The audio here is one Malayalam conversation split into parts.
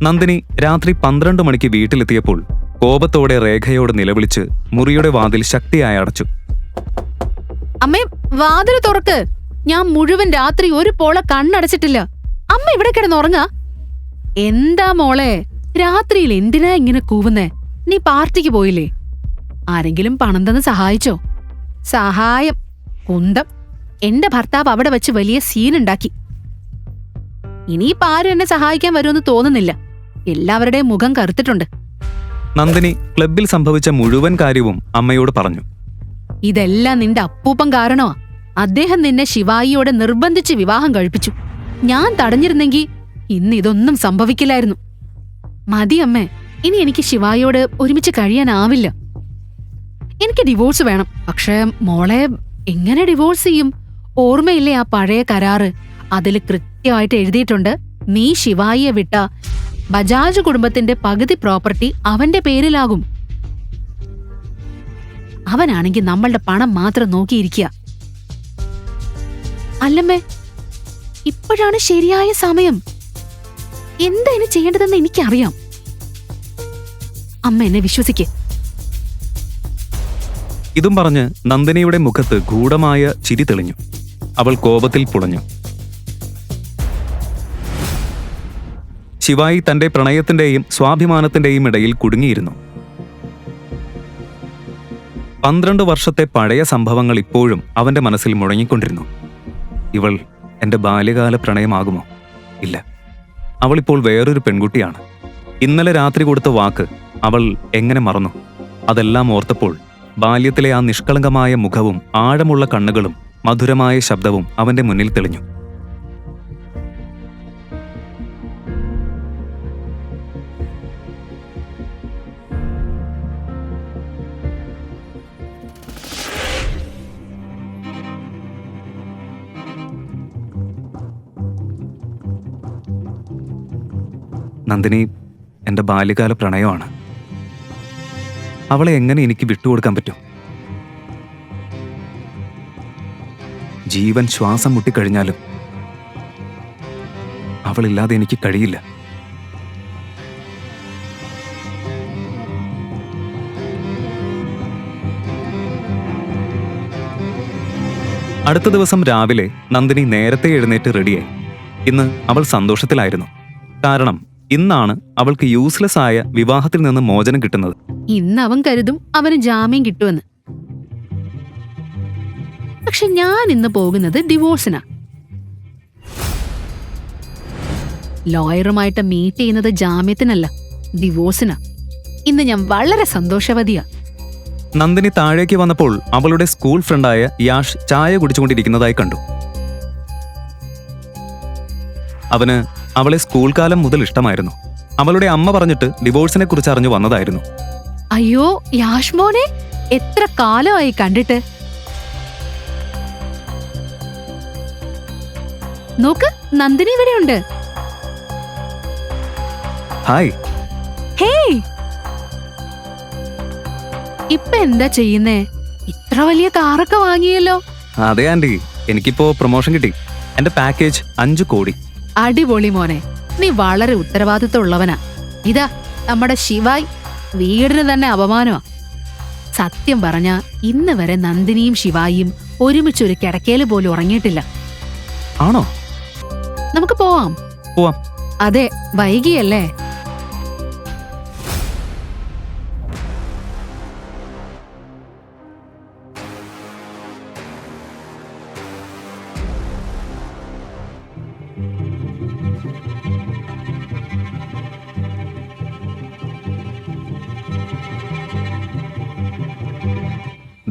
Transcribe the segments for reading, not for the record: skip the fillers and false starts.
നന്ദിനി രാത്രി 12 മണിക്ക് വീട്ടിലെത്തിയപ്പോൾ കോപത്തോടെ രേഖയോട് നിലവിളിച്ച് മുറിയുടെ വാതിൽ ശക്തിയായി അടച്ചു. അമ്മേ, വാതിൽ തുറക്ക്. ഞാൻ മുഴുവൻ രാത്രി ഒരു പോള കണ്ണടച്ചിട്ടില്ല. അമ്മ ഇവിടെ കിടന്നുറങ്ങാ? എന്താ മോളെ, രാത്രിയിൽ എന്തിനാ ഇങ്ങനെ കൂവുന്നേ? നീ പാർട്ടിക്ക് പോയില്ലേ? ആരെങ്കിലും പണം തന്ന് സഹായിച്ചോ? സഹായം കുന്തം. എന്റെ ഭർത്താവ് അവിടെ വെച്ച് വലിയ സീനുണ്ടാക്കി. ഇനിയിപ്പോ ആരും എന്നെ സഹായിക്കാൻ വരുമെന്ന് തോന്നുന്നില്ല. എല്ലാവരുടെയും മുഖം കറുത്തിട്ടുണ്ട്. നന്ദിനി ക്ലബിൽ സംഭവിച്ച മുഴുവൻ കാര്യവും അമ്മയോട് പറഞ്ഞു. ഇതെല്ലാം നിന്റെ അപ്പൂപ്പൻ കാരണമാ. അദ്ദേഹം നിന്നെ ശിവായിയോടെ നിർബന്ധിച്ച് വിവാഹം കഴിപ്പിച്ചു. ഞാൻ തടഞ്ഞിരുന്നെങ്കിൽ ഇന്ന് ഇതൊന്നും സംഭവിക്കില്ലായിരുന്നു. മതി അമ്മേ, ഇനി എനിക്ക് ശിവായിയോട് ഒരുമിച്ച് കഴിയാനാവില്ല. എനിക്ക് ഡിവോഴ്സ് വേണം. പക്ഷേ മോളെ, എങ്ങനെ ഡിവോഴ്സ് ചെയ്യും? ഓർമ്മയില്ലേ ആ പഴയ കരാറ്? അതിൽ കൃത്യമായിട്ട് എഴുതിയിട്ടുണ്ട്, നീ ശിവായിയെ വിട്ട ബജാജ് കുടുംബത്തിന്റെ പകുതി പ്രോപ്പർട്ടി അവന്റെ പേരിലാകും. അവനാണെങ്കിൽ നമ്മളുടെ പണം മാത്രം നോക്കിയിരിക്കുക. അല്ലമ്മേ, ഇപ്പോഴാണ് ശരിയായ സമയം. എന്താ ഇനി ചെയ്യേണ്ടതെന്ന് എനിക്കറിയാം. അമ്മ എന്നെ വിശ്വസിക്ക്. ഇതും പറഞ്ഞ് നന്ദിനിയുടെ മുഖത്ത് ഗൂഢമായ ചിരി തെളിഞ്ഞു. അവൾ കോപത്തിൽ പുളഞ്ഞു. ശിവായി തന്റെ പ്രണയത്തിന്റെയും സ്വാഭിമാനത്തിന്റെയും ഇടയിൽ കുടുങ്ങിയിരുന്നു. 12 വർഷത്തെ പഴയ സംഭവങ്ങൾ ഇപ്പോഴും അവന്റെ മനസ്സിൽ മുഴങ്ങിക്കൊണ്ടിരുന്നു. ഇവൾ എന്റെ ബാല്യകാല പ്രണയമാകുമോ? ഇല്ല, അവളിപ്പോൾ വേറൊരു പെൺകുട്ടിയാണ്. ഇന്നലെ രാത്രി കൊടുത്ത വാക്ക് അവൾ എങ്ങനെ മറന്നു? അതെല്ലാം ഓർത്തപ്പോൾ ബാല്യത്തിലെ ആ നിഷ്കളങ്കമായ മുഖവും ആഴമുള്ള കണ്ണുകളും മധുരമായ ശബ്ദവും അവന്റെ മുന്നിൽ തെളിഞ്ഞു. നന്ദിനി എന്റെ ബാല്യകാല പ്രണയമാണ്. അവളെ എങ്ങനെ എനിക്ക് വിട്ടുകൊടുക്കാൻ പറ്റും? ജീവൻ ശ്വാസം മുട്ടിക്കഴിഞ്ഞാലും അവളില്ലാതെ എനിക്ക് കഴിയില്ല. അടുത്ത ദിവസം രാവിലെ നന്ദിനി നേരത്തെ എഴുന്നേറ്റ് റെഡിയായി. ഇന്ന് അവൾ സന്തോഷത്തിലായിരുന്നു. കാരണം ഇന്നാണ് അവൾക്ക് യൂസ്ലെസ് ആയ വിവാഹത്തിൽ നിന്ന് മോചനം കിട്ടുന്നത്. ഇന്ന് അവൻ കരുതും അവന് ജാമ്യം കിട്ടുമെന്ന്. പക്ഷെ ഞാൻ ഇന്ന് പോകുന്നത് ഡിവോഴ്സിനാ. ലോയറുമായിട്ട് മീറ്റ് ചെയ്യുന്നത് ജാമ്യത്തിനല്ല, ഡിവോഴ്സിനാ. ഇന്ന് ഞാൻ വളരെ സന്തോഷവതിയാ. നന്ദിനി താഴേക്ക് വന്നപ്പോൾ അവളുടെ സ്കൂൾ ഫ്രണ്ടായ യാഷ് ചായ കുടിച്ചുകൊണ്ടിരിക്കുന്നതായി കണ്ടു. അവന് അവളെ സ്കൂൾ കാലം മുതൽ ഇഷ്ടമായിരുന്നു. അവളുടെ അമ്മ പറഞ്ഞിട്ട് ഡിവോഴ്സിനെ കുറിച്ച് അറിഞ്ഞു വന്നതായിരുന്നു. അയ്യോ യാഷ് മോനെ, എത്ര കാലമായി കണ്ടിട്ട്. നോക്ക്, നന്ദിനി ഇവിടെയുണ്ട്. ഹായ്. ഹേയ്, ഇപ്പൊ എന്താ ചെയ്യുന്നേ? ഇത്ര വലിയ കാറൊക്കെ വാങ്ങിയല്ലോ. അതെ ആന്റി, എനിക്കിപ്പോ പ്രൊമോഷൻ കിട്ടി. എന്റെ പാക്കേജ് 5 കോടി. അടിപൊളി മോനെ, നീ വളരെ ഉത്തരവാദിത്തമുള്ളവനാ. ഇതാ നമ്മുടെ ശിവായ് വീടിന് തന്നെ അപമാനമാ. സത്യം പറഞ്ഞ ഇന്ന് വരെ നന്ദിനിയും ശിവായിയും ഒരുമിച്ചൊരു കിടക്കയില് പോലും ഉറങ്ങിയിട്ടില്ല. ആണോ? നമുക്ക് പോവാം. പോവാം. അതെ, വൈകിയല്ലേ?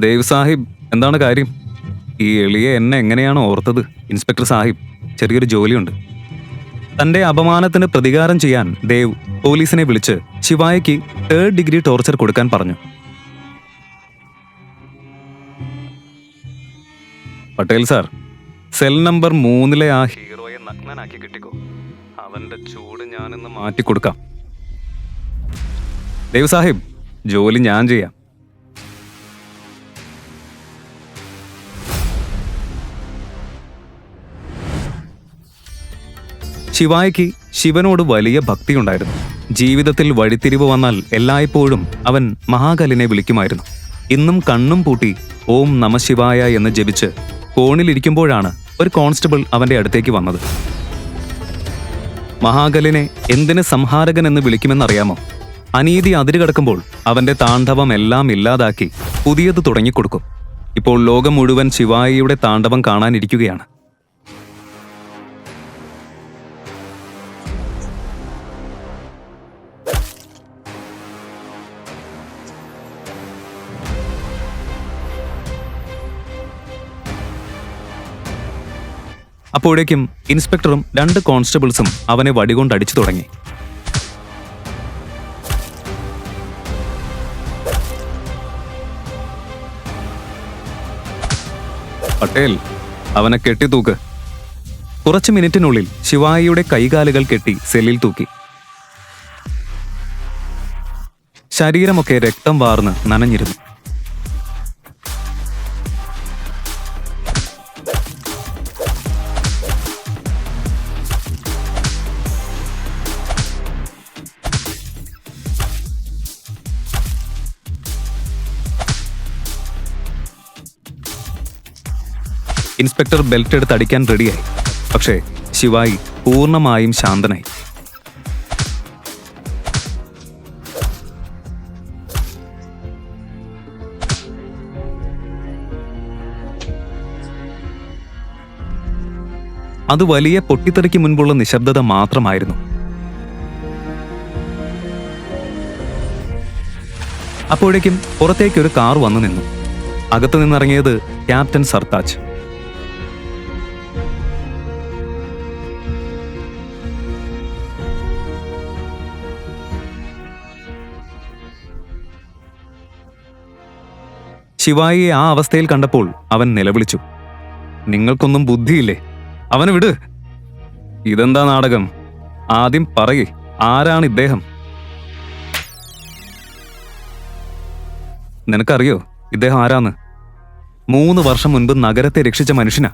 ദേവ് സാഹിബ്, എന്താണ് കാര്യം? ഈ എളിയെ എന്നെ എങ്ങനെയാണ് ഓർത്തത്? ഇൻസ്പെക്ടർ സാഹിബ്, ചെറിയൊരു ജോലിയുണ്ട്. തന്റെ അപമാനത്തിന് പ്രതികാരം ചെയ്യാൻ ദേവ് പോലീസിനെ വിളിച്ച് ശിവായിക്ക് 3rd ഡിഗ്രി ടോർച്ചർ കൊടുക്കാൻ പറഞ്ഞു. പട്ടേൽ സാർ, സെൽ നമ്പർ 3 ആ ഹീറോയെ നഗ്നനാക്കി കിട്ടിക്കോ. അവന്റെ ചൂട് ഞാനിന്ന് മാറ്റിക്കൊടുക്കാം. ദേവ് സാഹിബ്, ജോലി ഞാൻ ചെയ്യാം. ശിവായിക്ക് ശിവനോട് വലിയ ഭക്തിയുണ്ടായിരുന്നു. ജീവിതത്തിൽ വഴിത്തിരിവ് വന്നാൽ എല്ലായ്പ്പോഴും അവൻ മഹാകാലിനെ വിളിക്കുമായിരുന്നു. ഇന്നും കണ്ണും പൂട്ടി ഓം നമഃശിവായ എന്ന് ജപിച്ച് കോണിലിരിക്കുമ്പോഴാണ് ഒരു കോൺസ്റ്റബിൾ അവന്റെ അടുത്തേക്ക് വന്നത്. മഹാകലിനെ എന്തിന് സംഹാരകൻ എന്ന് വിളിക്കുമെന്നറിയാമോ? അനീതി അതിരുകടക്കുമ്പോൾ അവന്റെ താണ്ഡവം എല്ലാം ഇല്ലാതാക്കി പുതിയത് തുടങ്ങിക്കൊടുക്കും. ഇപ്പോൾ ലോകം മുഴുവൻ ശിവായിയുടെ താണ്ഡവം കാണാനിരിക്കുകയാണ്. അപ്പോഴേക്കും ഇൻസ്പെക്ടറും 2 കോൺസ്റ്റബിൾസും അവനെ വടികൊണ്ടടിച്ചു തുടങ്ങി. പട്ടേൽ, അവനെ കെട്ടിത്തൂക്ക്. കുറച്ച് മിനിറ്റിനുള്ളിൽ ശിവായിയുടെ കൈകാലുകൾ കെട്ടി സെല്ലിൽ തൂക്കി. ശരീരമൊക്കെ രക്തം വാർന്ന് നനഞ്ഞിരുന്നു. ഇൻസ്പെക്ടർ ബെൽറ്റ് എടുത്ത് അടിക്കാൻ റെഡിയായി. പക്ഷേ ശിവായി പൂർണ്ണമായും ശാന്തനായി. അത് വലിയ പൊട്ടിത്തെറിക്ക് മുൻപുള്ള നിശബ്ദത മാത്രമായിരുന്നു. അപ്പോഴേക്കും പുറത്തേക്കൊരു കാർ വന്നു നിന്നു. അകത്തു നിന്നിറങ്ങിയത് ക്യാപ്റ്റൻ സർത്താജ്. ശിവായിയെ ആ അവസ്ഥയിൽ കണ്ടപ്പോൾ അവൻ നിലവിളിച്ചു, നിങ്ങൾക്കൊന്നും ബുദ്ധിയില്ലേ? അവനെ വിട്. ഇതെന്താ നാടകം? ആദ്യം പറയേ, ആരാണ് ഇദ്ദേഹം? നിനക്കറിയോ ഇദ്ദേഹം ആരാന്ന്? 3 വർഷം മുൻപ് നഗരത്തെ രക്ഷിച്ച മനുഷ്യനാ.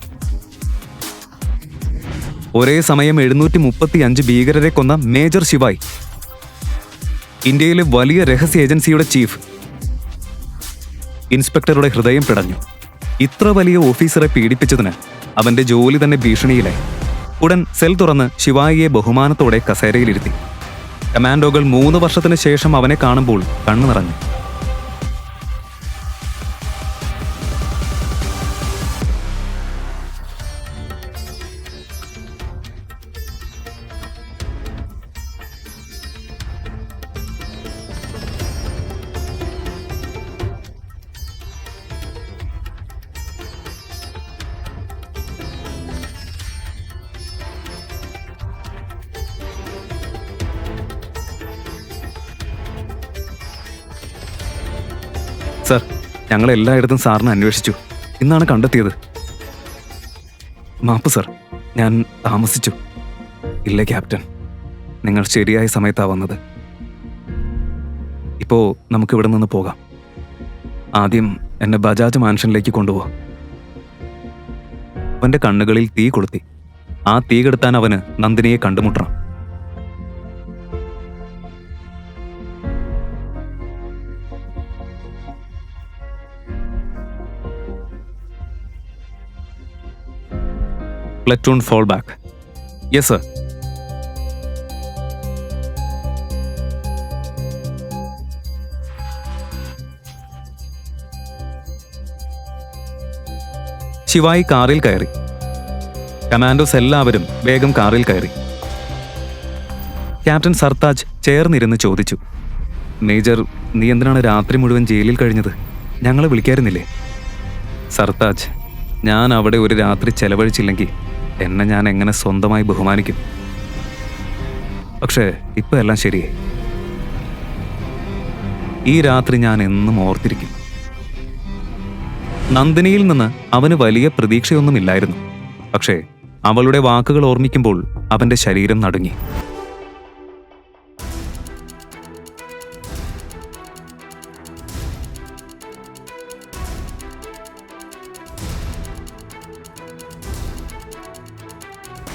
ഒരേ സമയം 735 ഭീകരരെ കൊന്ന മേജർ ശിവായി. ഇന്ത്യയിലെ വലിയ രഹസ്യ ഏജൻസിയുടെ ചീഫ്. ഇൻസ്പെക്ടറുടെ ഹൃദയം പിടഞ്ഞു. ഇത്ര വലിയ ഓഫീസറെ പീഡിപ്പിച്ചതിന് അവന്റെ ജോലി തന്നെ ഭീഷണിയിലായി. ഉടൻ സെൽ തുറന്ന് ശിവായിയെ ബഹുമാനത്തോടെ കസേരയിലിരുത്തി. കമാൻഡോകൾ 3 വർഷത്തിന് ശേഷം അവനെ കാണുമ്പോൾ കണ്ണു നിറഞ്ഞു. സർ, ഞങ്ങൾ എല്ലായിടത്തും സാറിനെ അന്വേഷിച്ചു. ഇന്നാണ് കണ്ടെത്തിയത്. മാപ്പ് സർ, ഞാൻ താമസിച്ചു. ഇല്ല ക്യാപ്റ്റൻ, നിങ്ങൾ ശരിയായ സമയത്താണ് വന്നത്. ഇപ്പോ നമുക്കിവിടെ നിന്ന് പോകാം. ആദ്യം എന്നെ ബജാജ് മാൻഷനിലേക്ക് കൊണ്ടുപോകാം. അവന്റെ കണ്ണുകളിൽ തീ കൊളുത്തി. ആ തീ കെടുത്താൻ അവന് നന്ദിനിയെ കണ്ടുമുട്ടണം. Platoon fall back. Yes, sir. ശിവായി കാറിൽ കയറി. കമാൻഡോസ് എല്ലാവരും വേഗം കാറിൽ കയറി. ക്യാപ്റ്റൻ സർത്താജ് ചേർന്നിരുന്ന് ചോദിച്ചു, മേജർ, നീ എന്തിനാണ് രാത്രി മുഴുവൻ ജയിലിൽ കഴിഞ്ഞത്? ഞങ്ങളെ വിളിക്കായിരുന്നില്ലേ? സർത്താജ്, ഞാൻ അവിടെ ഒരു രാത്രി ചെലവഴിച്ചില്ലെങ്കിൽ എന്നെ ഞാൻ എങ്ങനെ സ്വന്തമായി ബഹുമാനിക്കും? പക്ഷേ ഇപ്പം എല്ലാം ശരിയായി. ഈ രാത്രി ഞാൻ എന്നും ഓർത്തിരിക്കും. നന്ദിനിയിൽ നിന്ന് അവന് വലിയ പ്രതീക്ഷയൊന്നുമില്ലായിരുന്നു. പക്ഷേ അവളുടെ വാക്കുകൾ ഓർമ്മിക്കുമ്പോൾ അവന്റെ ശരീരം നടുങ്ങി.